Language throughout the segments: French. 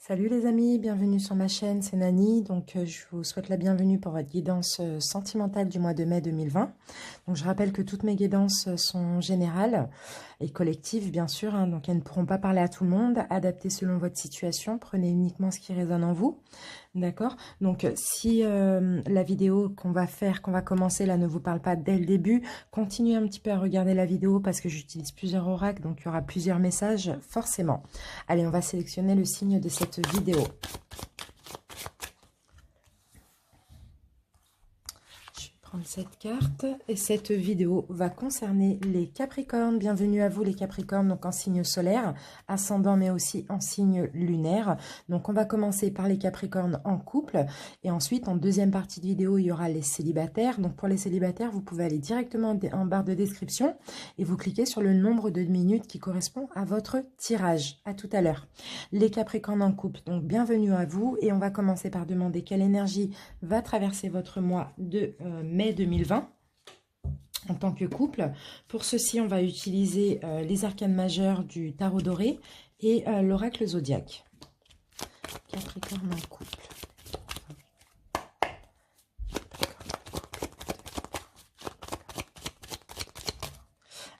Salut les amis, bienvenue sur ma chaîne, c'est Nani. Donc je vous souhaite la bienvenue pour votre guidance sentimentale du mois de mai 2020. Donc je rappelle que toutes mes guidances sont générales et collectives bien sûr, hein, donc elles ne pourront pas parler à tout le monde, adaptées selon votre situation, prenez uniquement ce qui résonne en vous. D'accord? Donc si la vidéo qu'on va commencer là ne vous parle pas dès le début, continuez un petit peu à regarder la vidéo parce que j'utilise plusieurs oracles, donc il y aura plusieurs messages forcément. Allez, on va sélectionner le signe de cette vidéo. Prendre cette carte et cette vidéo va concerner les Capricornes. Bienvenue à vous les Capricornes, donc en signe solaire, ascendant mais aussi en signe lunaire. Donc on va commencer par les Capricornes en couple et ensuite en deuxième partie de vidéo il y aura les célibataires. Donc pour les célibataires vous pouvez aller directement en barre de description et vous cliquez sur le nombre de minutes qui correspond à votre tirage. À tout à l'heure. Les Capricornes en couple, donc bienvenue à vous et on va commencer par demander quelle énergie va traverser votre mois de mai 2020 en tant que couple. Pour ceci, on va utiliser les arcanes majeurs du tarot doré et l'oracle zodiaque. Capricorne en couple.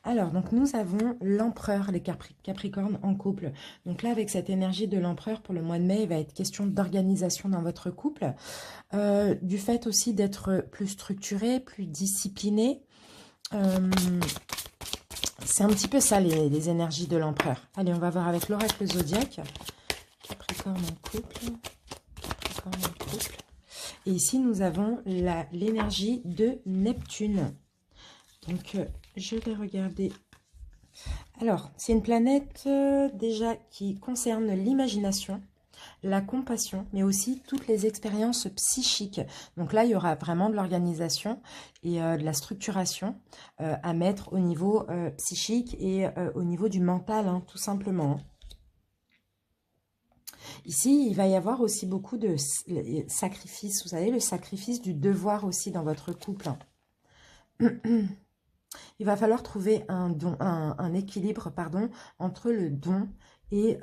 Alors, donc nous avons l'empereur, les Capricornes en couple. Donc là, avec cette énergie de l'empereur pour le mois de mai, il va être question d'organisation dans votre couple. Du fait aussi d'être plus structuré, plus discipliné. C'est un petit peu ça, les énergies de l'empereur. Allez, on va voir avec l'oracle zodiaque. Capricorne en couple. Capricorne en couple. Et ici, nous avons l'énergie de Neptune. Donc, je vais regarder. Alors, c'est une planète déjà qui concerne l'imagination, la compassion, mais aussi toutes les expériences psychiques. Donc là, il y aura vraiment de l'organisation et de la structuration à mettre au niveau psychique et au niveau du mental, hein, tout simplement. Ici, il va y avoir aussi beaucoup de sacrifices. Vous savez, le sacrifice du devoir aussi dans votre couple. Il va falloir trouver un équilibre pardon, entre le don et...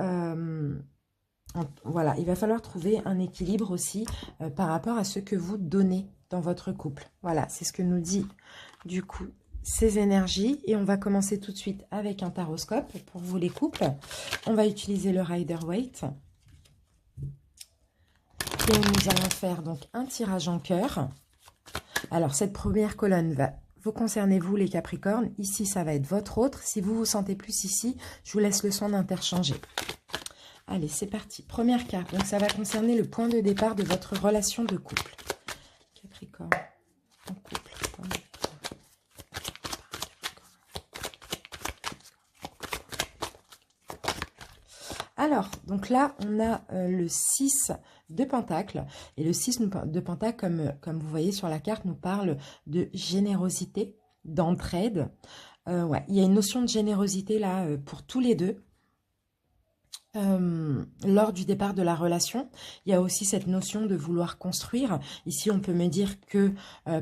voilà, il va falloir trouver un équilibre aussi par rapport à ce que vous donnez dans votre couple. Voilà, c'est ce que nous dit du coup ces énergies. Et on va commencer tout de suite avec un taroscope pour vous les couples. On va utiliser le Rider-Waite. Et nous allons faire donc un tirage en cœur. Alors, cette première colonne va vous concerner, vous les Capricornes. Ici, ça va être votre autre. Si vous vous sentez plus ici, je vous laisse le soin d'interchanger. Allez, c'est parti. Première carte. Donc, ça va concerner le point de départ de votre relation de couple. Capricorne en couple. Alors, donc là, on a le 6 de Pentacle. Et le 6 de Pentacle, comme vous voyez sur la carte, nous parle de générosité, d'entraide. Ouais, il y a une notion de générosité là pour tous les deux. Lors du départ de la relation, il y a aussi cette notion de vouloir construire. Ici, on peut me dire que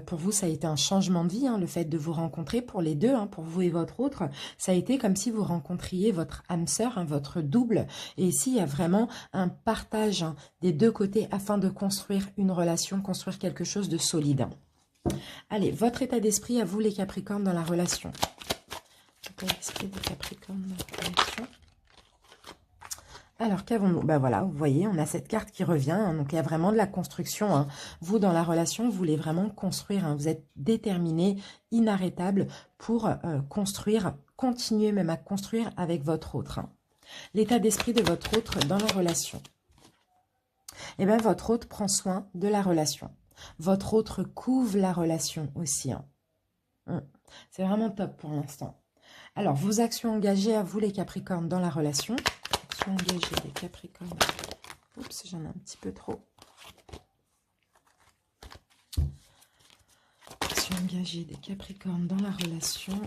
pour vous, ça a été un changement de vie, hein, le fait de vous rencontrer pour les deux, hein, pour vous et votre autre. Ça a été comme si vous rencontriez votre âme sœur, hein, votre double. Et ici, il y a vraiment un partage hein, des deux côtés afin de construire une relation, construire quelque chose de solide. Allez, votre état d'esprit à vous, les Capricornes, dans la relation. État d'esprit des Capricornes dans la relation. Alors, qu'avons-nous? Ben voilà, vous voyez, on a cette carte qui revient. Hein, donc, il y a vraiment de la construction. Hein. Vous, dans la relation, vous voulez vraiment construire. Hein, vous êtes déterminé, inarrêtable pour construire, continuer même à construire avec votre autre. Hein. L'état d'esprit de votre autre dans la relation. Eh bien, votre autre prend soin de la relation. Votre autre couvre la relation aussi. Hein. C'est vraiment top pour l'instant. Alors, vos actions engagées à vous, les Capricornes, dans la relation. Engager les Capricornes. Oups, j'en ai un petit peu trop. Action engagée des Capricornes dans la relation.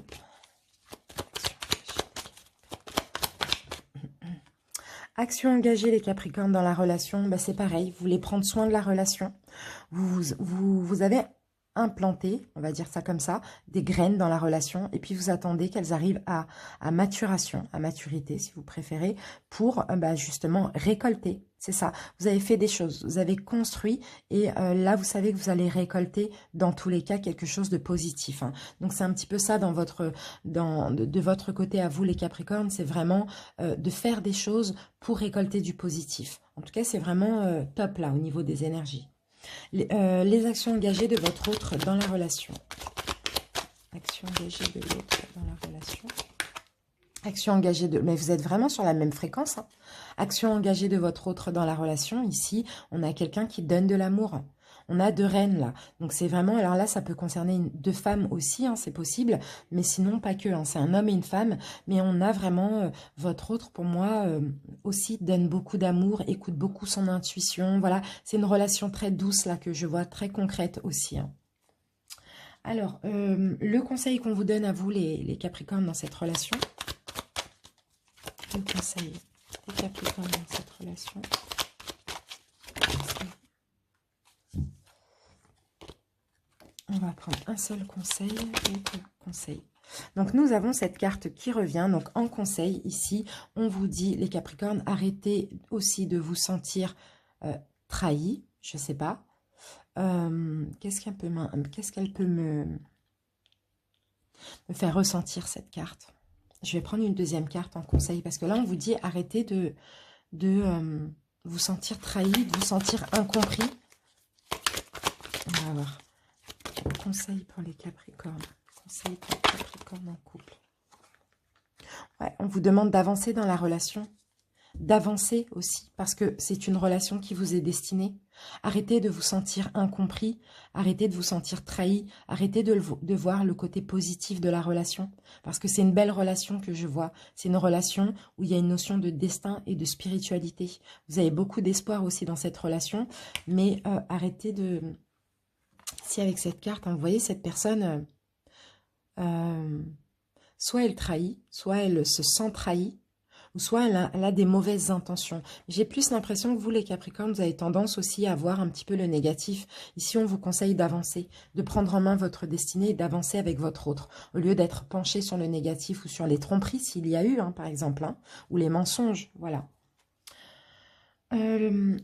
Action engagée les Capricornes dans la relation, ben c'est pareil. Vous voulez prendre soin de la relation. Vous avez implanter, on va dire ça comme ça, des graines dans la relation, et puis vous attendez qu'elles arrivent à maturation, à maturité si vous préférez, pour justement récolter. C'est ça, vous avez fait des choses, vous avez construit, et là vous savez que vous allez récolter dans tous les cas quelque chose de positif, hein. Donc c'est un petit peu ça de votre côté à vous les Capricornes, c'est vraiment de faire des choses pour récolter du positif. En tout cas c'est vraiment top là au niveau des énergies. Les actions engagées de votre autre dans la relation. Action engagée de l'autre dans la relation. Action engagée de... Mais vous êtes vraiment sur la même fréquence, hein. Action engagée de votre autre dans la relation. Ici, on a quelqu'un qui donne de l'amour. On a deux reines là. Donc c'est vraiment... Alors là, ça peut concerner deux femmes aussi, hein, c'est possible. Mais sinon, pas que. Hein, c'est un homme et une femme. Mais on a vraiment... votre autre, pour moi, aussi donne beaucoup d'amour, écoute beaucoup son intuition. Voilà, c'est une relation très douce là que je vois, très concrète aussi, hein. Alors, le conseil qu'on vous donne à vous, les Capricornes, dans cette relation. Le conseil des Capricornes dans cette relation. On va prendre un seul conseil. Donc, nous avons cette carte qui revient. Donc, en conseil, ici, on vous dit, les Capricornes, arrêtez aussi de vous sentir trahis. Je ne sais pas. Qu'est-ce qu'elle peut me faire ressentir, cette carte? Je vais prendre une deuxième carte en conseil, parce que là, on vous dit, arrêtez de vous sentir trahi, de vous sentir incompris. On va voir. Conseil pour les Capricornes. Conseil pour les Capricornes en couple. Ouais, on vous demande d'avancer dans la relation. D'avancer aussi, parce que c'est une relation qui vous est destinée. Arrêtez de vous sentir incompris, arrêtez de vous sentir trahi, arrêtez de voir le côté positif de la relation, parce que c'est une belle relation que je vois. C'est une relation où il y a une notion de destin et de spiritualité. Vous avez beaucoup d'espoir aussi dans cette relation, mais arrêtez de... Si avec cette carte, hein, vous voyez cette personne, soit elle trahit, soit elle se sent trahie, ou soit elle a des mauvaises intentions. J'ai plus l'impression que vous, les Capricornes, vous avez tendance aussi à voir un petit peu le négatif. Ici, on vous conseille d'avancer, de prendre en main votre destinée et d'avancer avec votre autre, au lieu d'être penché sur le négatif ou sur les tromperies, s'il y a eu, hein, par exemple, hein, ou les mensonges, voilà.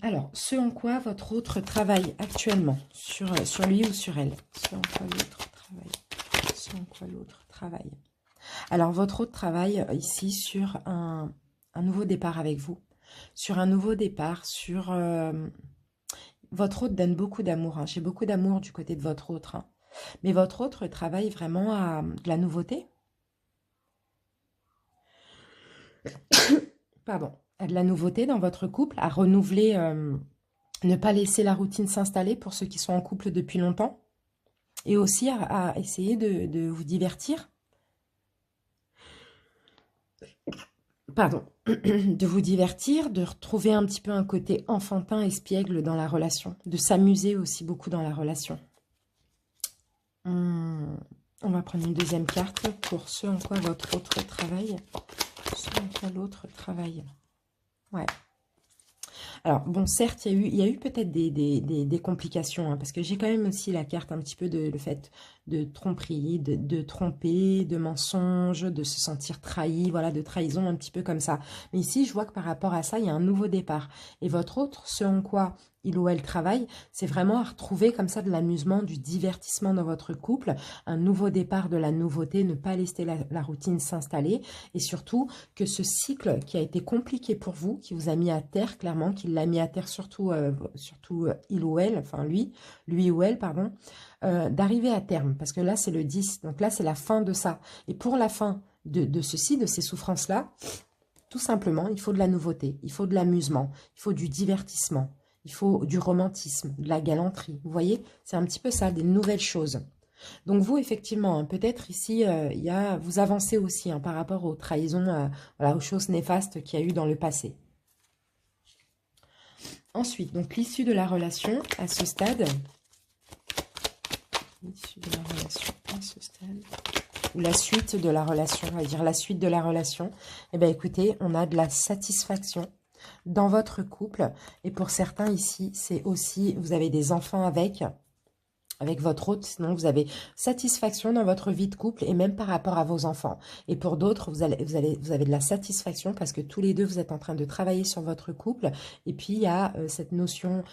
Alors, ce en quoi votre autre travaille actuellement, sur lui ou sur elle. Ce en quoi l'autre travaille. Ce en quoi l'autre travaille. Alors, votre autre travaille ici sur un nouveau départ avec vous. Sur un nouveau départ, sur... votre autre donne beaucoup d'amour, hein. J'ai beaucoup d'amour du côté de votre autre, hein. Mais votre autre travaille vraiment à de la nouveauté. Pardon. À de la nouveauté dans votre couple, à renouveler, ne pas laisser la routine s'installer pour ceux qui sont en couple depuis longtemps. Et aussi à essayer de vous divertir. Pardon, de vous divertir, de retrouver un petit peu un côté enfantin, espiègle dans la relation, de s'amuser aussi beaucoup dans la relation. On va prendre une deuxième carte pour ce en quoi votre autre travaille. Ce en quoi l'autre travaille. Ouais. Alors, bon, certes, il y a eu peut-être des complications, hein, parce que j'ai quand même aussi la carte un petit peu de le fait de tromperie, de tromper, de mensonge, de se sentir trahi, voilà, de trahison un petit peu comme ça. Mais ici, je vois que par rapport à ça, il y a un nouveau départ. Et votre autre, ce en quoi il ou elle travaille, c'est vraiment à retrouver comme ça de l'amusement, du divertissement dans votre couple, un nouveau départ de la nouveauté, ne pas laisser la routine s'installer, et surtout que ce cycle qui a été compliqué pour vous, qui vous a mis à terre clairement, qui l'a mis à terre surtout il ou elle, enfin lui ou elle, pardon, d'arriver à terme, parce que là c'est le 10, donc là c'est la fin de ça, et pour la fin de ceci, de ces souffrances-là, tout simplement, il faut de la nouveauté, il faut de l'amusement, il faut du divertissement, il faut du romantisme, de la galanterie. Vous voyez, c'est un petit peu ça, des nouvelles choses. Donc vous, effectivement, hein, peut-être ici, vous avancez aussi, hein, par rapport aux trahisons, voilà, aux choses néfastes qu'il y a eu dans le passé. Ensuite, donc l'issue de la relation à ce stade. L'issue de la relation à ce stade. Ou la suite de la relation, on va dire la suite de la relation. Eh bien, écoutez, on a de la satisfaction dans votre couple. Et pour certains ici, c'est aussi, vous avez des enfants avec. avec votre hôte, sinon vous avez satisfaction dans votre vie de couple et même par rapport à vos enfants. Et pour d'autres, vous avez de la satisfaction parce que tous les deux, vous êtes en train de travailler sur votre couple. Et puis, il y a cette notion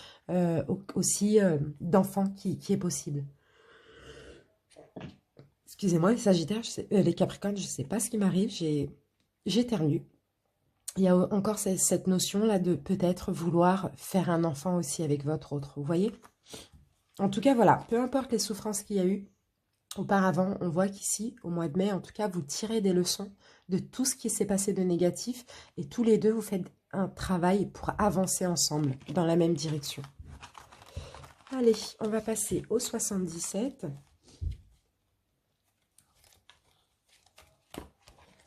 aussi d'enfant qui est possible. Excusez-moi, les Sagittaires, les Capricornes, je ne sais pas ce qui m'arrive, j'éternue. Il y a encore cette notion-là de peut-être vouloir faire un enfant aussi avec votre autre, vous voyez? En tout cas, voilà, peu importe les souffrances qu'il y a eu auparavant, on voit qu'ici, au mois de mai, en tout cas, vous tirez des leçons de tout ce qui s'est passé de négatif et tous les deux, vous faites un travail pour avancer ensemble dans la même direction. Allez, on va passer au 77.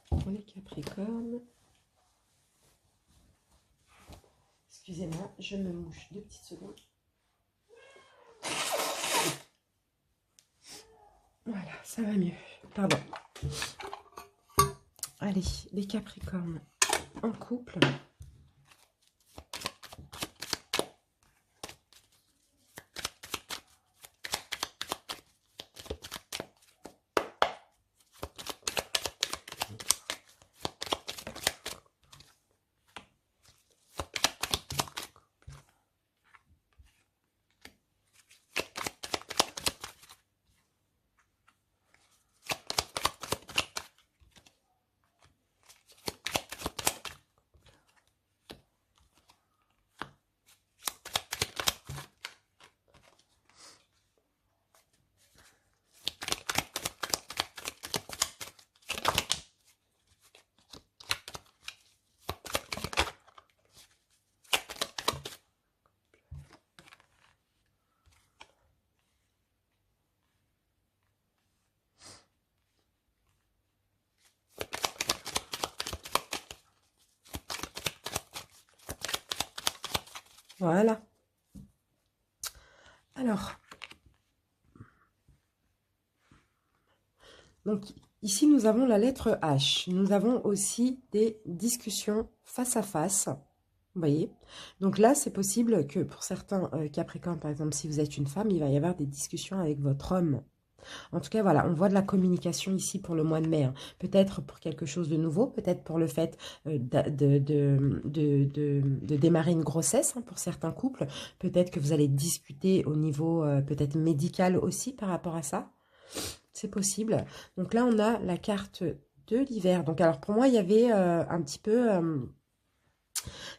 Pour les Capricornes. Excusez-moi, je me mouche 2 petites secondes. Voilà, ça va mieux. Pardon. Allez, les Capricornes en couple. Voilà. Alors, donc ici nous avons la lettre H. Nous avons aussi des discussions face à face. Vous voyez? Donc là, c'est possible que pour certains Capricornes, par exemple, si vous êtes une femme, il va y avoir des discussions avec votre homme. En tout cas, voilà, on voit de la communication ici pour le mois de mai. Hein. Peut-être pour quelque chose de nouveau, peut-être pour le fait de démarrer une grossesse hein, pour certains couples. Peut-être que vous allez discuter au niveau peut-être médical aussi par rapport à ça. C'est possible. Donc là, on a la carte de l'hiver. Donc alors pour moi, il y avait un petit peu...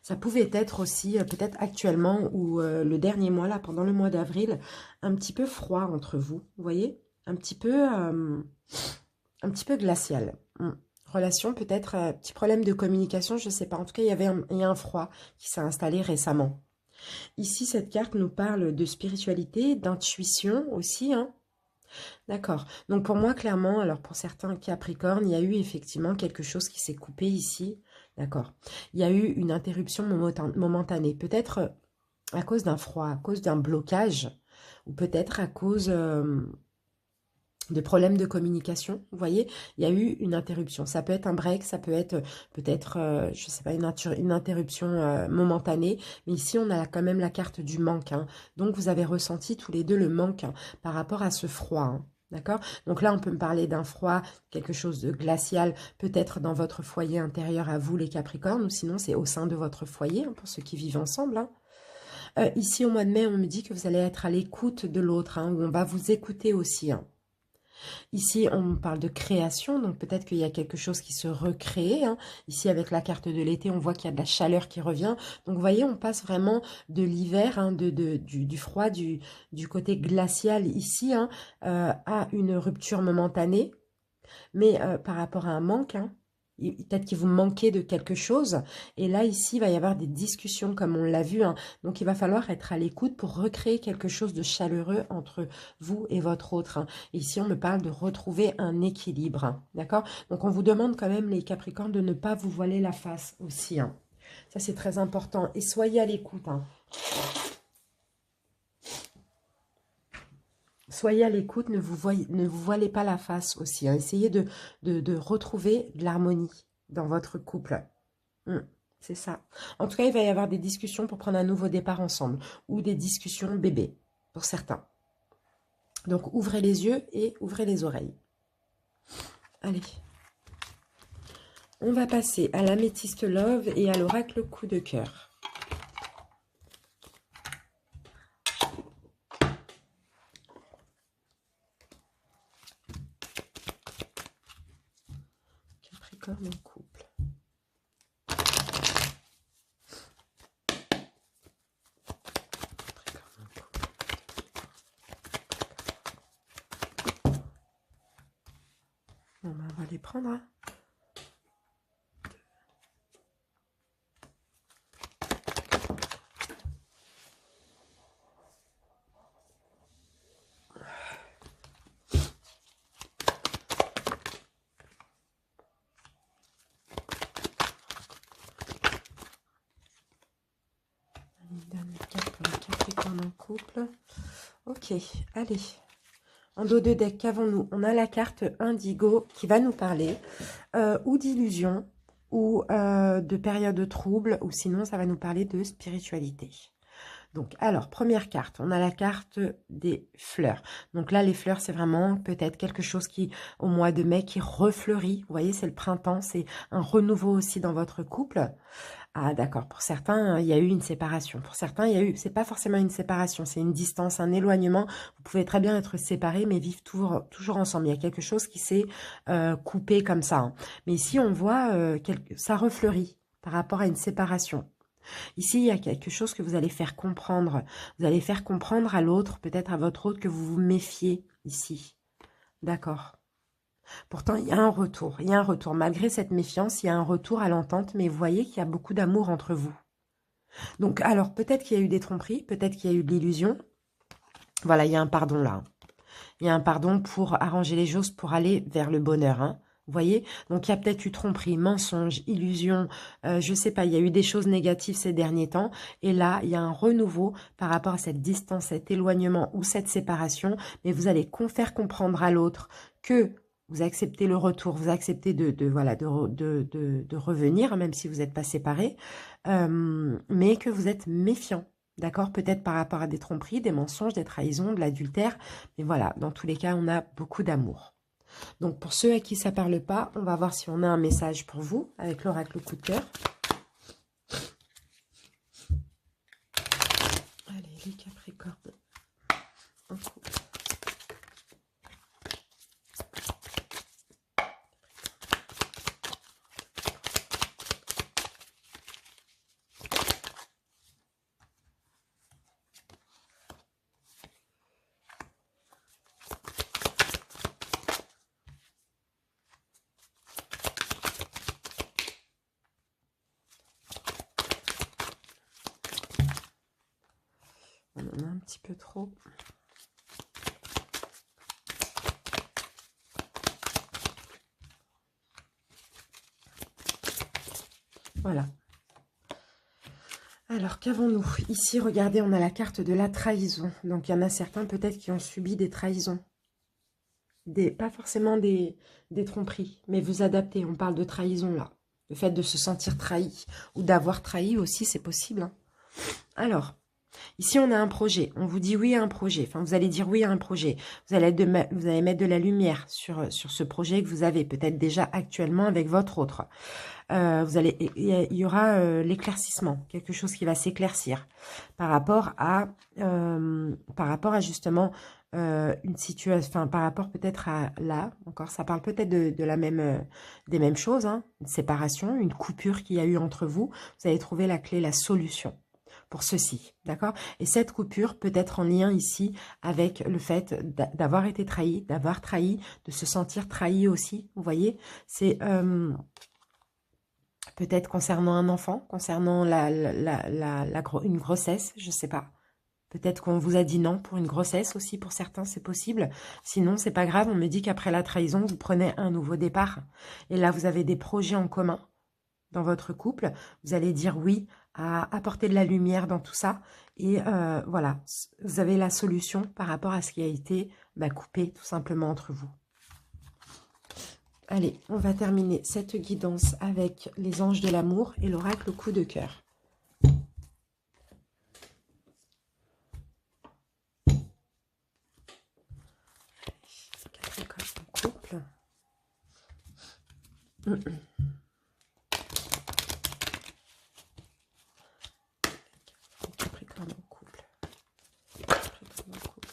ça pouvait être aussi, peut-être actuellement ou le dernier mois, là, pendant le mois d'avril, un petit peu froid entre vous, vous voyez? Un petit peu glacial. Relation, peut-être, petit problème de communication, je ne sais pas. En tout cas, il y a un froid qui s'est installé récemment. Ici, cette carte nous parle de spiritualité, d'intuition aussi, hein. D'accord. Donc pour moi, clairement, alors pour certains Capricornes, il y a eu effectivement quelque chose qui s'est coupé ici. D'accord. Il y a eu une interruption momentanée. Peut-être à cause d'un froid, à cause d'un blocage, ou peut-être à cause de problèmes de communication. Vous voyez, il y a eu une interruption. Ça peut être un break, ça peut être peut-être, je ne sais pas, une interruption momentanée. Mais ici, on a quand même la carte du manque. Hein. Donc, vous avez ressenti tous les deux le manque hein, par rapport à ce froid. Hein. D'accord? Donc là, on peut me parler d'un froid, quelque chose de glacial, peut-être dans votre foyer intérieur à vous, les Capricornes, ou sinon, c'est au sein de votre foyer, hein, pour ceux qui vivent ensemble. Hein. Ici, au mois de mai, on me dit que vous allez être à l'écoute de l'autre, hein, où on va vous écouter aussi. Hein. Ici, on parle de création, donc peut-être qu'il y a quelque chose qui se recrée. Hein. Ici, avec la carte de l'été, on voit qu'il y a de la chaleur qui revient. Donc, vous voyez, on passe vraiment de l'hiver, hein, du froid, du côté glacial ici, hein, à une rupture momentanée. Mais par rapport à un manque, hein, peut-être qu'il vous manquez de quelque chose. Et là, ici, il va y avoir des discussions, comme on l'a vu. Hein. Donc, il va falloir être à l'écoute pour recréer quelque chose de chaleureux entre vous et votre autre. Hein. Et ici, on me parle de retrouver un équilibre. Hein. D'accord? Donc, on vous demande quand même, les Capricornes, de ne pas vous voiler la face aussi. Hein. Ça, c'est très important. Et soyez à l'écoute. Hein. Soyez à l'écoute, ne vous voilez pas la face aussi. Hein. Essayez de retrouver de l'harmonie dans votre couple. C'est ça. En tout cas, il va y avoir des discussions pour prendre un nouveau départ ensemble. Ou des discussions bébés, pour certains. Donc, ouvrez les yeux et ouvrez les oreilles. Allez. On va passer à l'améthyste love et à l'oracle coup de cœur. Capricorne en couple. Bon, ben, on va les prendre. Hein. Une dernière carte pour le Capricorne en couple. Ok, allez. En dos de deck, qu'avons-nous? On a la carte Indigo qui va nous parler ou d'illusion, ou de période de trouble, ou sinon ça va nous parler de spiritualité. Donc, alors, première carte, on a la carte des fleurs. Donc là, les fleurs, c'est vraiment peut-être quelque chose qui, au mois de mai, qui refleurit. Vous voyez, c'est le printemps, c'est un renouveau aussi dans votre couple. Ah d'accord, pour certains, il y a eu une séparation. Pour certains, il y a eu, c'est pas forcément une séparation, c'est une distance, un éloignement. Vous pouvez très bien être séparés, mais vivre toujours ensemble. Il y a quelque chose qui s'est coupé comme ça. Hein. Mais ici, on voit ça refleurit par rapport à une séparation. Ici, il y a quelque chose que vous allez faire comprendre. Vous allez faire comprendre à l'autre, peut-être à votre autre, que vous vous méfiez ici. D'accord. Pourtant, il y a un retour. Il y a un retour. Malgré cette méfiance, il y a un retour à l'entente, mais vous voyez qu'il y a beaucoup d'amour entre vous. Donc, alors, peut-être qu'il y a eu des tromperies, peut-être qu'il y a eu de l'illusion. Voilà, il y a un pardon là. Il y a un pardon pour arranger les choses, pour aller vers le bonheur. Hein. Vous voyez? Donc, il y a peut-être eu tromperie, mensonge, illusion. Je ne sais pas, il y a eu des choses négatives ces derniers temps. Et là, il y a un renouveau par rapport à cette distance, cet éloignement ou cette séparation. Mais vous allez faire comprendre à l'autre que vous acceptez le retour, vous acceptez de revenir, même si vous n'êtes pas séparés, mais que vous êtes méfiant. D'accord? Peut-être par rapport à des tromperies, des mensonges, des trahisons, de l'adultère. Mais voilà, dans tous les cas, on a beaucoup d'amour. Donc, pour ceux à qui ça ne parle pas, on va voir si on a un message pour vous avec l'oracle coup de cœur. Allez, les Capricornes. En couple. On en a un petit peu trop. Voilà. Alors, qu'avons-nous? Ici, regardez, on a la carte de la trahison. Donc, il y en a certains peut-être qui ont subi des trahisons. Pas forcément des tromperies, mais vous adaptez. On parle de trahison, là. Le fait de se sentir trahi ou d'avoir trahi aussi, c'est possible. Hein. Alors, ici, on a un projet. On vous dit oui à un projet. Enfin, vous allez dire oui à un projet. Vous allez mettre de la lumière sur ce projet que vous avez peut-être déjà actuellement avec votre autre. Il y aura l'éclaircissement, quelque chose qui va s'éclaircir par rapport à justement une situation, enfin par rapport peut-être à là, encore ça parle peut-être des mêmes choses, hein, une séparation, une coupure qu'il y a eu entre vous. Vous allez trouver la clé, la solution pour ceci, d'accord? Et cette coupure peut être en lien ici avec le fait d'avoir été trahi, d'avoir trahi, de se sentir trahi aussi, vous voyez? C'est peut-être concernant un enfant, concernant une grossesse, je ne sais pas. Peut-être qu'on vous a dit non pour une grossesse aussi, pour certains, c'est possible. Sinon, c'est pas grave, on me dit qu'après la trahison, vous prenez un nouveau départ. Et là, vous avez des projets en commun dans votre couple. Vous allez dire oui à apporter de la lumière dans tout ça. Et voilà, vous avez la solution par rapport à ce qui a été coupé tout simplement entre vous. Allez, on va terminer cette guidance avec les anges de l'amour et l'oracle coup de cœur. Capricorne en couple. Capricorne en couple.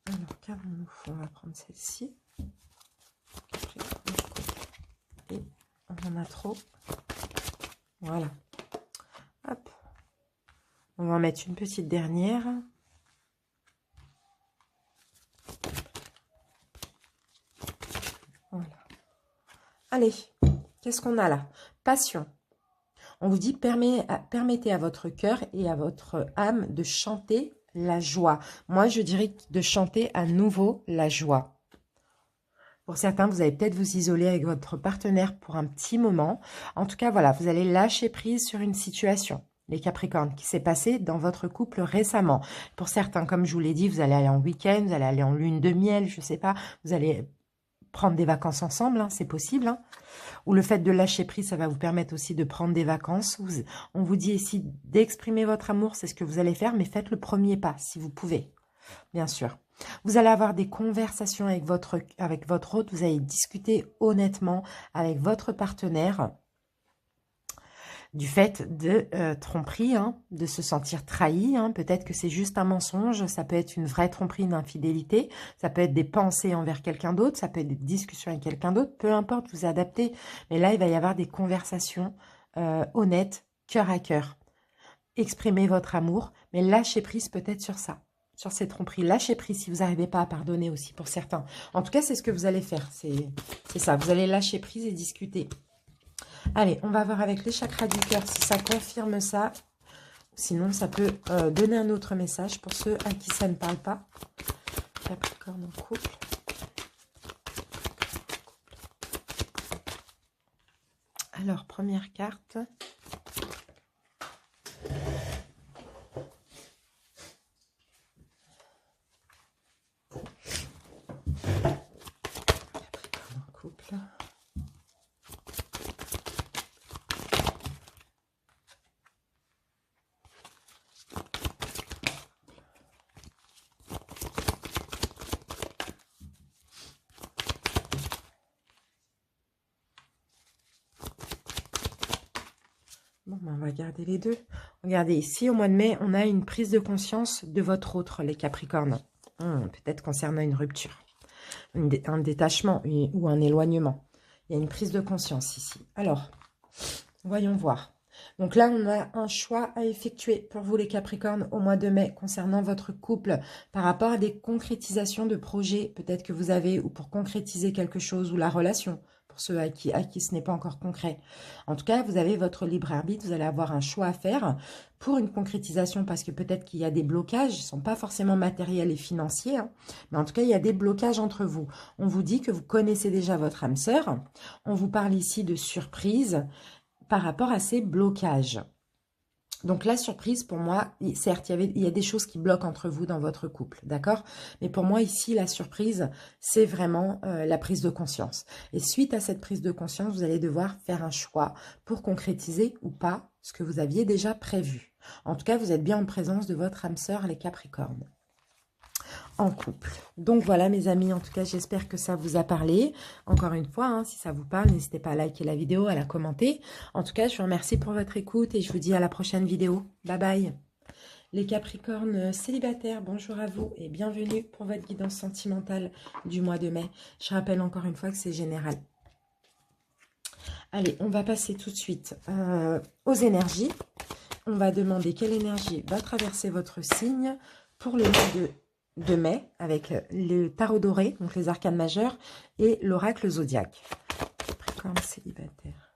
Alors, qu'avons-nous? On va prendre celle-ci. Et on en a trop. Voilà. Hop. On va en mettre une petite dernière. Voilà. Allez, qu'est-ce qu'on a là? Passion. On vous dit, permettez à votre cœur et à votre âme de chanter la joie. Moi, je dirais de chanter à nouveau la joie. Pour certains, vous allez peut-être vous isoler avec votre partenaire pour un petit moment. En tout cas, voilà, vous allez lâcher prise sur une situation, les Capricornes, qui s'est passée dans votre couple récemment. Pour certains, comme je vous l'ai dit, vous allez aller en week-end, vous allez aller en lune de miel, je ne sais pas, vous allez prendre des vacances ensemble, hein, c'est possible. Hein. Ou le fait de lâcher prise, ça va vous permettre aussi de prendre des vacances. On vous dit ici d'exprimer votre amour, c'est ce que vous allez faire, mais faites le premier pas, si vous pouvez, bien sûr. Vous allez avoir des conversations avec votre hôte, vous allez discuter honnêtement avec votre partenaire du fait de tromperie, hein, de se sentir trahi. Hein. Peut-être que c'est juste un mensonge, ça peut être une vraie tromperie, une infidélité, ça peut être des pensées envers quelqu'un d'autre, ça peut être des discussions avec quelqu'un d'autre, peu importe, vous adaptez. Mais là, il va y avoir des conversations honnêtes, cœur à cœur. Exprimez votre amour, mais lâchez prise peut-être sur ça, sur ces tromperies. Lâchez prise si vous n'arrivez pas à pardonner aussi pour certains. En tout cas, c'est ce que vous allez faire, c'est ça, vous allez lâcher prise et discuter. Allez, on va voir avec les chakras du cœur si ça confirme ça. Sinon, ça peut donner un autre message pour ceux à qui ça ne parle pas. Capricorne en couple. Alors, première carte. Capricorne en couple. Bon, ben, on va garder les deux. Regardez, ici, au mois de mai, on a une prise de conscience de votre autre, les Capricornes. Peut-être concernant une rupture, un détachement ou un éloignement. Il y a une prise de conscience ici. Alors, voyons voir. Donc là, on a un choix à effectuer pour vous, les Capricornes, au mois de mai, concernant votre couple, par rapport à des concrétisations de projets, peut-être que vous avez, ou pour concrétiser quelque chose, ou la relation, pour ceux à qui ce n'est pas encore concret. En tout cas, vous avez votre libre arbitre, vous allez avoir un choix à faire pour une concrétisation, parce que peut-être qu'il y a des blocages, ils ne sont pas forcément matériels et financiers, hein, mais en tout cas, il y a des blocages entre vous. On vous dit que vous connaissez déjà votre âme sœur, on vous parle ici de surprise, par rapport à ces blocages. Donc la surprise, pour moi, certes, il y a des choses qui bloquent entre vous dans votre couple, d'accord? Mais pour moi, ici, la surprise, c'est vraiment la prise de conscience. Et suite à cette prise de conscience, vous allez devoir faire un choix pour concrétiser ou pas ce que vous aviez déjà prévu. En tout cas, vous êtes bien en présence de votre âme sœur, les Capricornes. En couple. Donc voilà mes amis, en tout cas j'espère que ça vous a parlé. Encore une fois, hein, si ça vous parle, n'hésitez pas à liker la vidéo, à la commenter. En tout cas, je vous remercie pour votre écoute et je vous dis à la prochaine vidéo. Bye bye. Les Capricornes célibataires, bonjour à vous et bienvenue pour votre guidance sentimentale du mois de mai. Je rappelle encore une fois que c'est général. Allez, on va passer tout de suite aux énergies. On va demander quelle énergie va traverser votre signe pour le mois de mai avec le tarot doré, donc les arcanes majeures, et l'oracle zodiaque. Capricorne célibataire.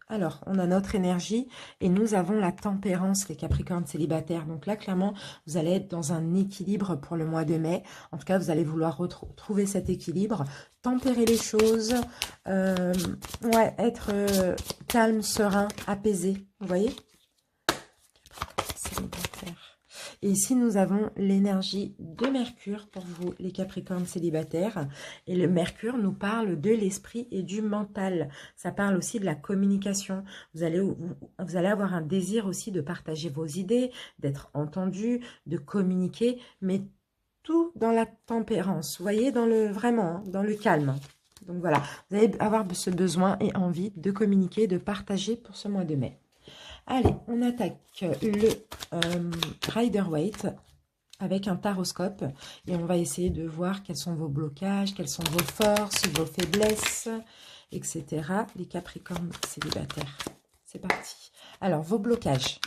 Alors, on a notre énergie et nous avons la tempérance, les Capricornes célibataires. Donc là, clairement, vous allez être dans un équilibre pour le mois de mai. En tout cas, vous allez vouloir retrouver cet équilibre, tempérer les choses, ouais, être calme, serein, apaisé. Vous voyez ? Et ici, nous avons l'énergie de Mercure pour vous, les Capricornes célibataires. Et le Mercure nous parle de l'esprit et du mental. Ça parle aussi de la communication. Vous allez avoir un désir aussi de partager vos idées, d'être entendu, de communiquer, mais tout dans la tempérance. Vous voyez, vraiment, hein, dans le calme. Donc voilà, vous allez avoir ce besoin et envie de communiquer, de partager pour ce mois de mai. Allez, on attaque le Rider-Waite avec un taroscope et on va essayer de voir quels sont vos blocages, quelles sont vos forces, vos faiblesses, etc. Les Capricornes célibataires. C'est parti. Alors, vos blocages.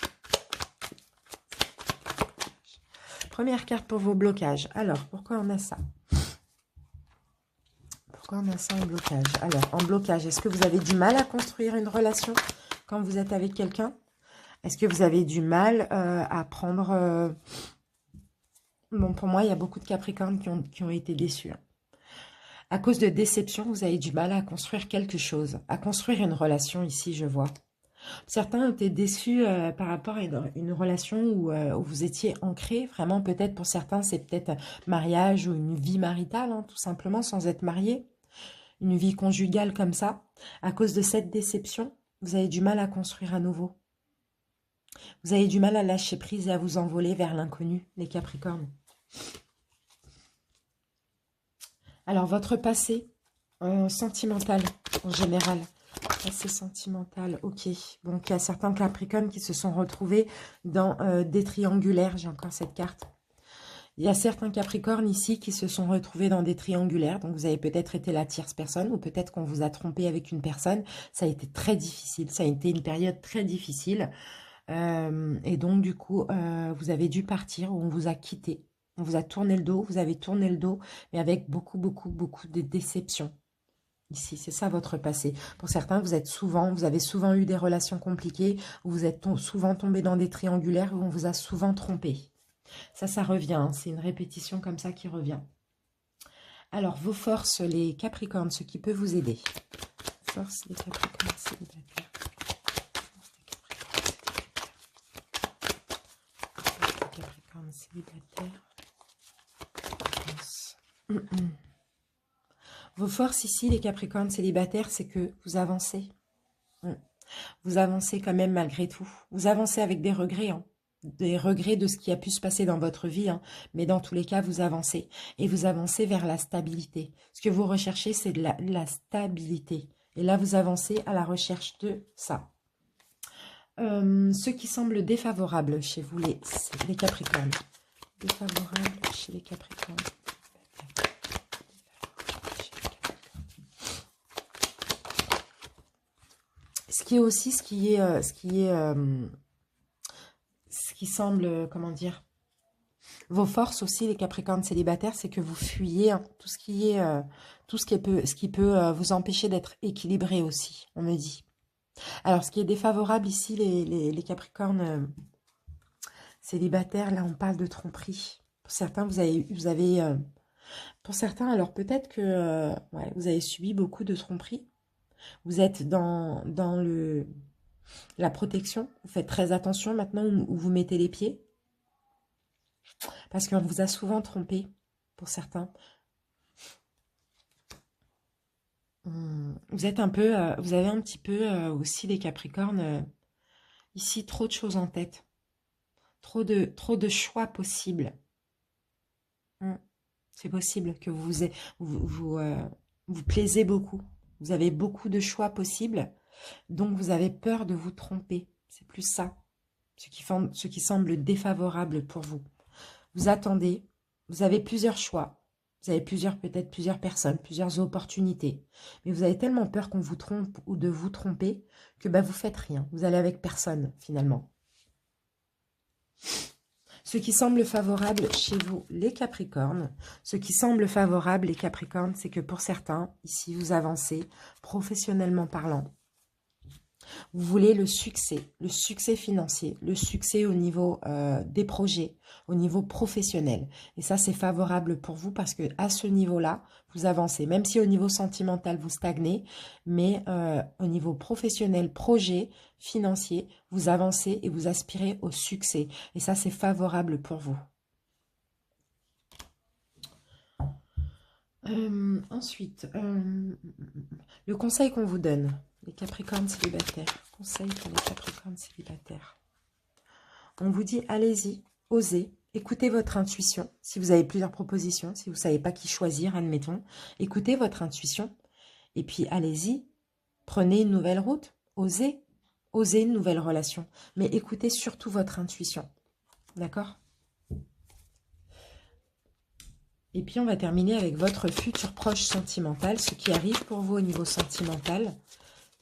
Première carte pour vos blocages. Alors, pourquoi on a ça? Pourquoi on a ça en blocage? Alors, en blocage, est-ce que vous avez du mal à construire une relation quand vous êtes avec quelqu'un? Est-ce que vous avez du mal à prendre... Bon, pour moi, il y a beaucoup de Capricornes qui ont été déçus. Hein. À cause de déception, vous avez du mal à construire quelque chose, à construire une relation ici, je vois. Certains ont été déçus par rapport à une relation où vous étiez ancrés. Vraiment, peut-être pour certains, c'est peut-être mariage ou une vie maritale, hein, tout simplement, sans être marié. Une vie conjugale comme ça. À cause de cette déception, vous avez du mal à construire à nouveau. Vous avez du mal à lâcher prise et à vous envoler vers l'inconnu, les Capricornes. Alors, votre passé sentimental, en général. Passé sentimental, ok. Donc, il y a certains Capricornes qui se sont retrouvés dans des triangulaires. J'ai encore cette carte. Il y a certains Capricornes ici qui se sont retrouvés dans des triangulaires. Donc, vous avez peut-être été la tierce personne ou peut-être qu'on vous a trompé avec une personne. Ça a été très difficile. Ça a été une période très difficile. Et donc, du coup, vous avez dû partir ou on vous a quitté. On vous a tourné le dos, vous avez tourné le dos, mais avec beaucoup de déceptions. Ici, c'est ça votre passé. Pour certains, vous avez souvent eu des relations compliquées, vous êtes souvent tombé dans des triangulaires où on vous a souvent trompé. Ça revient, hein, c'est une répétition comme ça qui revient. Alors, vos forces, les Capricornes, ce qui peut vous aider. Force des Capricornes célibataires. Capricorne célibataire. Vos forces ici, les Capricornes célibataires, c'est que vous avancez. Vous avancez quand même malgré tout. Vous avancez avec des regrets, hein. Des regrets de ce qui a pu se passer dans votre vie, hein. Mais dans tous les cas, vous avancez. Et vous avancez vers la stabilité. Ce que vous recherchez, c'est de la stabilité. Et là, vous avancez à la recherche de ça. Ce qui semble défavorable chez vous, les Capricornes. Défavorable chez les Capricornes. Ce qui est aussi, ce qui semble, comment dire, vos forces aussi, les Capricornes célibataires, c'est que vous fuyez, hein, tout ce qui peut vous empêcher d'être équilibré aussi, on me dit. Alors, ce qui est défavorable ici, les Capricornes célibataires, là, on parle de tromperie. Pour certains, pour certains, alors peut-être que ouais, vous avez subi beaucoup de tromperies. Vous êtes dans la protection. Vous faites très attention maintenant où vous mettez les pieds. Parce qu'on vous a souvent trompé, pour certains. Vous avez un petit peu aussi, les Capricornes, ici, trop de choses en tête. Trop de choix possibles. C'est possible que vous plaisez beaucoup. Vous avez beaucoup de choix possibles, donc vous avez peur de vous tromper. C'est plus ça, ce qui semble défavorable pour vous. Vous attendez, vous avez plusieurs choix, vous avez peut-être plusieurs personnes, plusieurs opportunités, mais vous avez tellement peur qu'on vous trompe ou de vous tromper que vous faites rien. Vous allez avec personne finalement. Ce qui semble favorable chez vous, les Capricornes, ce qui semble favorable, les Capricornes, c'est que pour certains, ici, vous avancez professionnellement parlant. Vous voulez le succès financier, le succès au niveau des projets, au niveau professionnel. Et ça, c'est favorable pour vous parce que à ce niveau-là, vous avancez. Même si au niveau sentimental, vous stagnez, mais au niveau professionnel, projet, financier, vous avancez et vous aspirez au succès. Et ça, c'est favorable pour vous. Ensuite, le conseil qu'on vous donne, les Capricornes célibataires. Conseil pour les Capricornes célibataires. On vous dit, allez-y, osez, écoutez votre intuition. Si vous avez plusieurs propositions, si vous ne savez pas qui choisir, admettons, écoutez votre intuition. Et puis, allez-y, prenez une nouvelle route, osez une nouvelle relation. Mais écoutez surtout votre intuition. D'accord ? Et puis, on va terminer avec votre futur proche sentimental, ce qui arrive pour vous au niveau sentimental.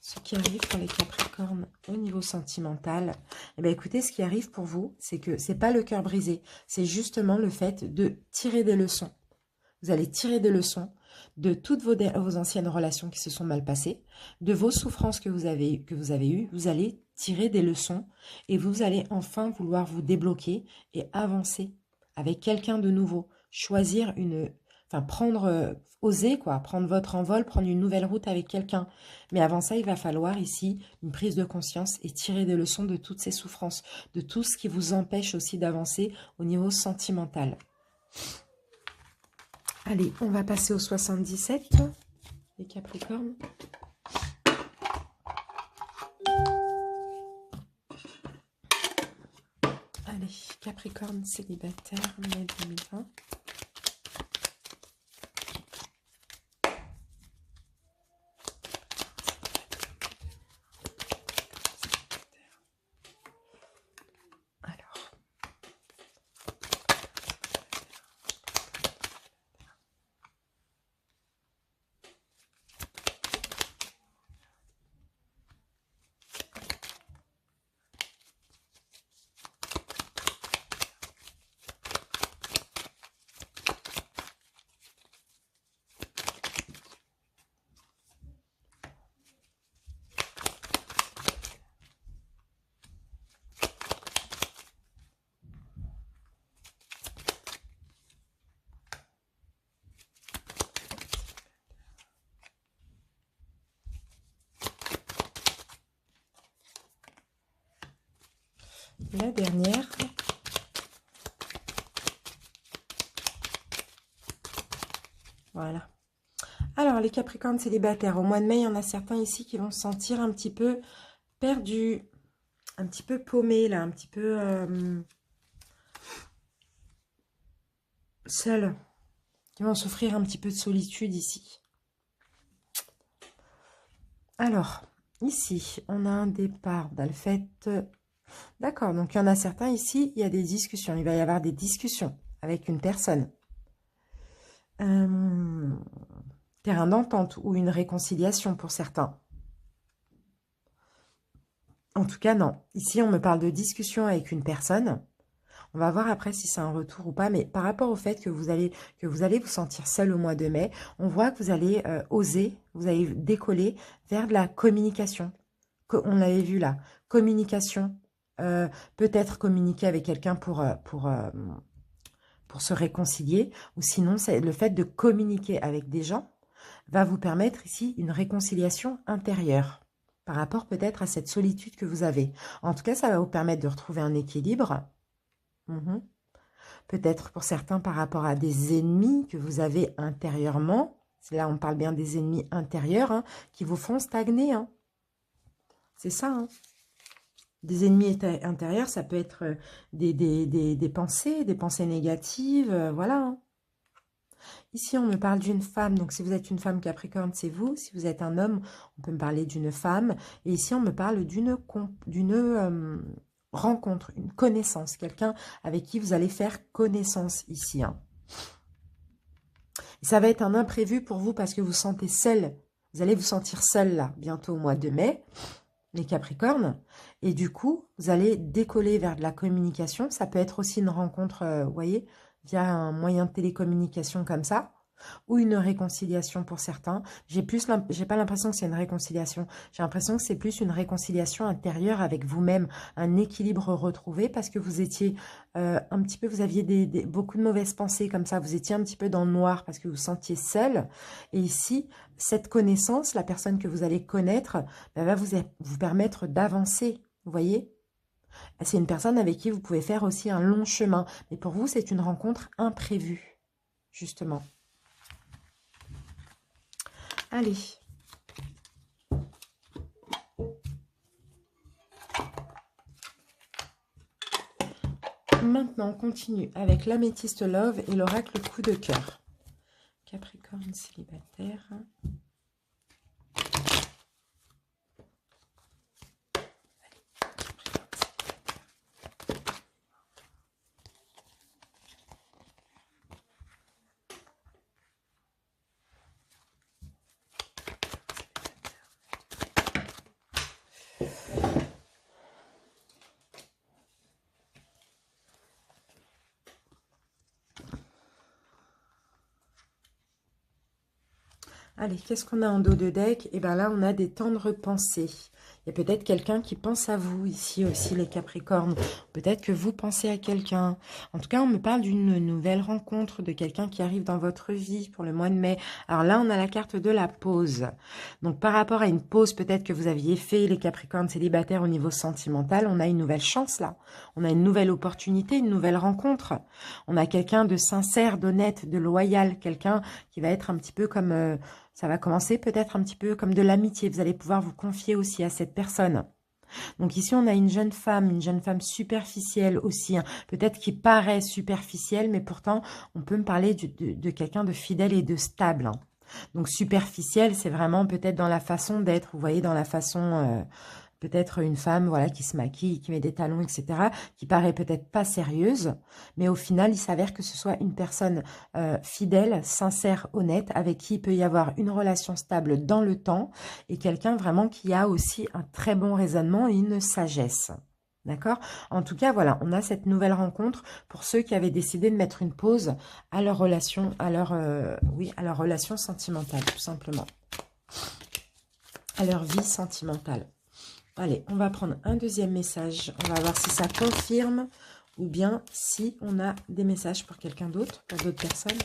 Ce qui arrive pour les Capricornes au niveau sentimental. Eh bien, écoutez, ce qui arrive pour vous, c'est que c'est pas le cœur brisé. C'est justement le fait de tirer des leçons. Vous allez tirer des leçons de toutes vos anciennes relations qui se sont mal passées, de vos souffrances que vous avez eues. Vous allez tirer des leçons et vous allez enfin vouloir vous débloquer et avancer avec quelqu'un de nouveau. Choisir oser quoi, prendre votre envol, prendre une nouvelle route avec quelqu'un. Mais avant ça, il va falloir ici une prise de conscience et tirer des leçons de toutes ces souffrances, de tout ce qui vous empêche aussi d'avancer au niveau sentimental. Allez, on va passer au 77, les Capricornes. Allez, Capricorne célibataire, mai 2020. La dernière. Voilà. Alors, les Capricornes célibataires, au mois de mai, il y en a certains ici qui vont se sentir un petit peu perdus, un petit peu paumés, là, un petit peu seuls, qui vont souffrir un petit peu de solitude ici. Alors, ici, on a un départ d'Alphette. D'accord, donc il y en a certains ici, il y a des discussions. Il va y avoir des discussions avec une personne. Terrain d'entente ou une réconciliation pour certains. En tout cas, non. Ici, on me parle de discussion avec une personne. On va voir après si c'est un retour ou pas. Mais par rapport au fait que vous allez vous sentir seul au mois de mai, on voit que vous allez oser, vous allez décoller vers de la communication. On avait vu là, communication. Peut-être communiquer avec quelqu'un pour se réconcilier. Ou sinon, c'est le fait de communiquer avec des gens va vous permettre ici une réconciliation intérieure par rapport peut-être à cette solitude que vous avez. En tout cas, ça va vous permettre de retrouver un équilibre. Peut-être pour certains par rapport à des ennemis que vous avez intérieurement. Là, on parle bien des ennemis intérieurs qui vous font stagner. C'est ça. Des ennemis intérieurs, ça peut être des pensées négatives. Voilà. Ici, on me parle d'une femme. Donc, si vous êtes une femme Capricorne, c'est vous. Si vous êtes un homme, on peut me parler d'une femme. Et ici, on me parle d'une rencontre, une connaissance. Quelqu'un avec qui vous allez faire connaissance ici. Et ça va être un imprévu pour vous parce que vous vous sentez seul. Vous allez vous sentir seul là, bientôt au mois de mai, les Capricornes. Et du coup, vous allez décoller vers de la communication. Ça peut être aussi une rencontre, vous voyez, via un moyen de télécommunication comme ça. ou une réconciliation pour certains. J'ai pas l'impression que c'est une réconciliation. J'ai l'impression que c'est plus une réconciliation intérieure avec vous-même, un équilibre retrouvé parce que vous étiez un petit peu, vous aviez beaucoup de mauvaises pensées comme ça. Vous étiez un petit peu dans le noir parce que vous vous sentiez seul. Et ici, cette connaissance, la personne que vous allez connaître, ben, va vous permettre d'avancer. Vous voyez? C'est une personne avec qui vous pouvez faire aussi un long chemin. Mais pour vous, c'est une rencontre imprévue, justement. Allez. Maintenant, on continue avec l'améthyste love et l'oracle coup de cœur. Capricorne célibataire. Allez, qu'est-ce qu'on a en dos de deck? Et bien là, on a des tendres pensées. Il y a peut-être quelqu'un qui pense à vous ici aussi, les Capricornes. Peut-être que vous pensez à quelqu'un. En tout cas, on me parle d'une nouvelle rencontre, de quelqu'un qui arrive dans votre vie pour le mois de mai. Alors là, on a la carte de la pause. Donc, par rapport à une pause peut-être que vous aviez fait, les Capricornes célibataires au niveau sentimental, on a une nouvelle chance là. On a une nouvelle opportunité, une nouvelle rencontre. On a quelqu'un de sincère, d'honnête, de loyal. Quelqu'un qui va être un petit peu comme... ça va commencer peut-être un petit peu comme de l'amitié. Vous allez pouvoir vous confier aussi à cette personne. Donc ici, on a une jeune femme superficielle aussi, hein, peut-être qui paraît superficielle, mais pourtant, on peut me parler de quelqu'un de fidèle et de stable. Hein. Donc superficielle, c'est vraiment peut-être dans la façon d'être, vous voyez, dans la façon... peut-être une femme voilà qui se maquille, qui met des talons, etc., qui paraît peut-être pas sérieuse, mais au final, il s'avère que ce soit une personne fidèle, sincère, honnête, avec qui il peut y avoir une relation stable dans le temps, et quelqu'un vraiment qui a aussi un très bon raisonnement et une sagesse. D'accord? En tout cas, voilà, on a cette nouvelle rencontre pour ceux qui avaient décidé de mettre une pause à leur relation, à leur relation sentimentale, tout simplement. À leur vie sentimentale. Allez, on va prendre un deuxième message. On va voir si ça confirme ou bien si on a des messages pour quelqu'un d'autre, pour d'autres personnes.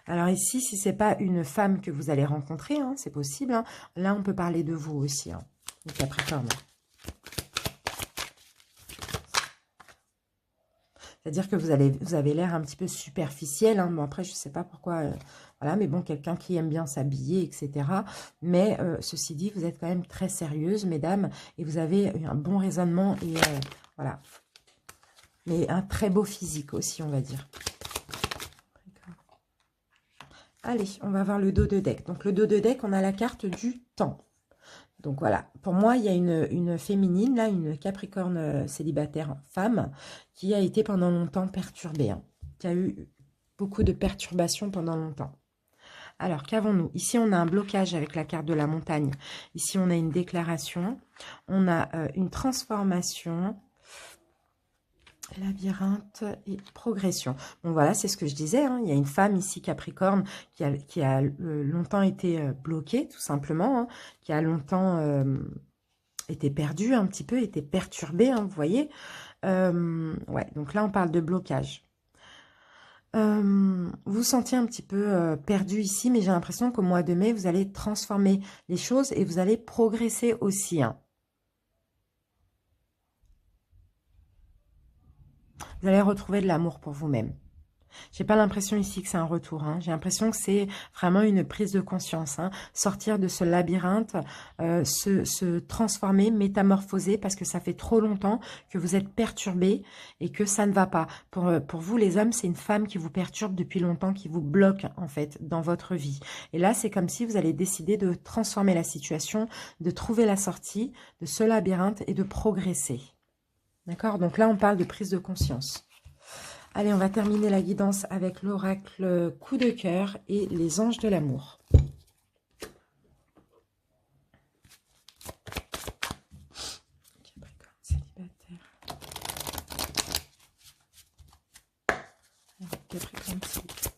Alors ici, si ce n'est pas une femme que vous allez rencontrer, hein, c'est possible. Hein. Là, on peut parler de vous aussi, hein, le Capricorne. C'est-à-dire que vous avez l'air un petit peu superficiel. Hein. Bon, après, je ne sais pas pourquoi. Voilà, mais bon, quelqu'un qui aime bien s'habiller, etc. Mais ceci dit, vous êtes quand même très sérieuse, mesdames. Et vous avez un bon raisonnement. Et voilà. Mais un très beau physique aussi, on va dire. Allez, on va voir le dos de deck. Donc, le dos de deck, on a la carte du temps. Donc, voilà. Pour moi, il y a une féminine, là, une Capricorne célibataire femme, qui a été pendant longtemps perturbée. Hein, qui a eu beaucoup de perturbations pendant longtemps. Alors, qu'avons-nous? Ici, on a un blocage avec la carte de la montagne. Ici, on a une déclaration. On a une transformation... labyrinthe et progression. Bon, voilà, c'est ce que je disais. Hein. Il y a une femme ici, Capricorne, qui a longtemps été bloquée, tout simplement. Hein, qui a longtemps été perdue un petit peu, été perturbée, hein, vous voyez. Ouais, donc là, on parle de blocage. Vous vous sentiez un petit peu perdu ici, mais j'ai l'impression qu'au mois de mai, vous allez transformer les choses et vous allez progresser aussi. Hein. Vous allez retrouver de l'amour pour vous-même. J'ai pas l'impression ici que c'est un retour. Hein. J'ai l'impression que c'est vraiment une prise de conscience. Hein. Sortir de ce labyrinthe, se transformer, métamorphoser, parce que ça fait trop longtemps que vous êtes perturbé et que ça ne va pas. Pour vous, les hommes, c'est une femme qui vous perturbe depuis longtemps, qui vous bloque, en fait, dans votre vie. Et là, c'est comme si vous allez décider de transformer la situation, de trouver la sortie de ce labyrinthe et de progresser. D'accord? Donc là, on parle de prise de conscience. Allez, on va terminer la guidance avec l'oracle coup de cœur et les anges de l'amour. Capricorne célibataire. Capricorne célibataire.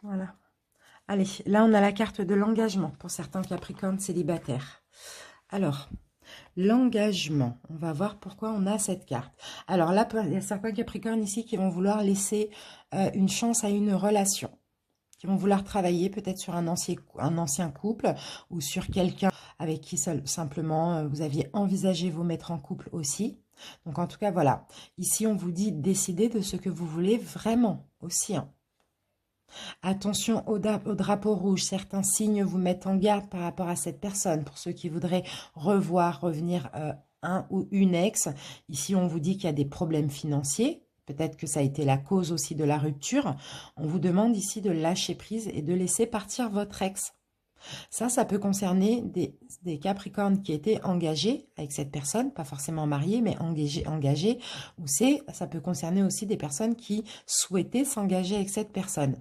Voilà. Allez, là, on a la carte de l'engagement pour certains Capricornes célibataires. Alors, l'engagement, on va voir pourquoi on a cette carte. Alors là, il y a certains Capricornes ici qui vont vouloir laisser une chance à une relation, qui vont vouloir travailler peut-être sur un ancien couple ou sur quelqu'un avec qui simplement vous aviez envisagé vous mettre en couple aussi. Donc en tout cas, voilà. Ici, on vous dit décidez de ce que vous voulez vraiment aussi, hein. Attention au drapeau rouge, certains signes vous mettent en garde par rapport à cette personne. Pour ceux qui voudraient revenir un ou une ex, ici on vous dit qu'il y a des problèmes financiers. Peut-être que ça a été la cause aussi de la rupture. On vous demande ici de lâcher prise et de laisser partir votre ex. Ça peut concerner des Capricornes qui étaient engagés avec cette personne, pas forcément mariés, mais engagés. Ou ça peut concerner aussi des personnes qui souhaitaient s'engager avec cette personne.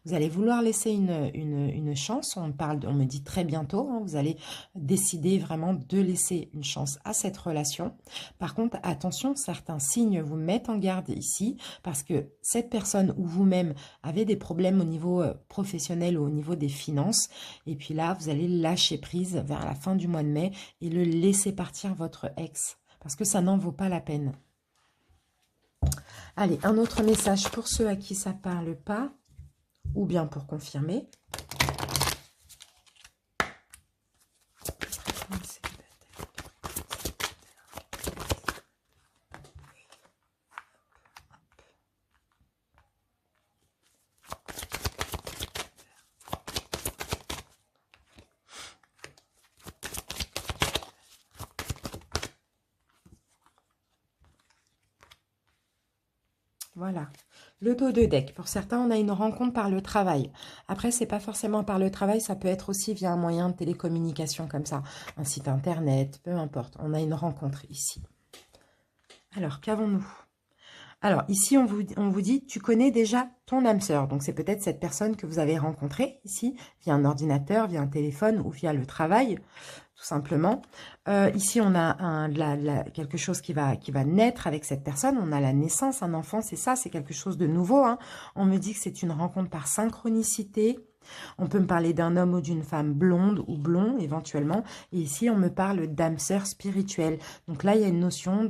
Vous allez vouloir laisser une chance, on me dit très bientôt, hein, vous allez décider vraiment de laisser une chance à cette relation. Par contre, attention, certains signes vous mettent en garde ici, parce que cette personne ou vous-même avez des problèmes au niveau professionnel ou au niveau des finances, et puis là, vous allez lâcher prise vers la fin du mois de mai et le laisser partir votre ex, parce que ça n'en vaut pas la peine. Allez, un autre message pour ceux à qui ça ne parle pas, ou bien pour confirmer. Voilà, le dos de deck. Pour certains, on a une rencontre par le travail. Après, c'est pas forcément par le travail, ça peut être aussi via un moyen de télécommunication comme ça, un site internet, peu importe. On a une rencontre ici. Alors, qu'avons-nous? Alors, ici, on vous dit, tu connais déjà ton âme sœur. Donc, c'est peut-être cette personne que vous avez rencontrée ici, via un ordinateur, via un téléphone ou via le travail, tout simplement. Ici, on a quelque chose qui va naître avec cette personne. On a la naissance, un enfant, c'est ça, c'est quelque chose de nouveau, hein. On me dit que c'est une rencontre par synchronicité. On peut me parler d'un homme ou d'une femme blonde ou blond éventuellement. Et ici, on me parle d'âme sœur spirituelle. Donc là, il y a une notion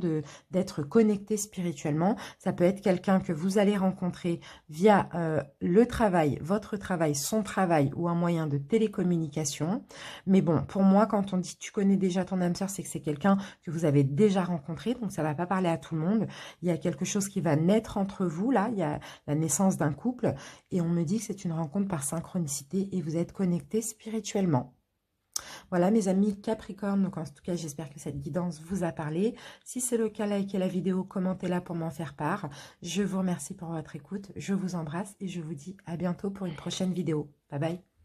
d'être connecté spirituellement. Ça peut être quelqu'un que vous allez rencontrer via le travail, votre travail, son travail ou un moyen de télécommunication. Mais bon, pour moi, quand on dit tu connais déjà ton âme sœur, c'est que c'est quelqu'un que vous avez déjà rencontré. Donc ça ne va pas parler à tout le monde. Il y a quelque chose qui va naître entre vous. Là, il y a la naissance d'un couple. Et on me dit que c'est une rencontre par synchronicité et vous êtes connectés spirituellement. Voilà mes amis Capricorne, donc en tout cas j'espère que cette guidance vous a parlé. Si c'est le cas, likez la vidéo, commentez-la pour m'en faire part. Je vous remercie pour votre écoute, je vous embrasse et je vous dis à bientôt pour une prochaine vidéo. Bye bye.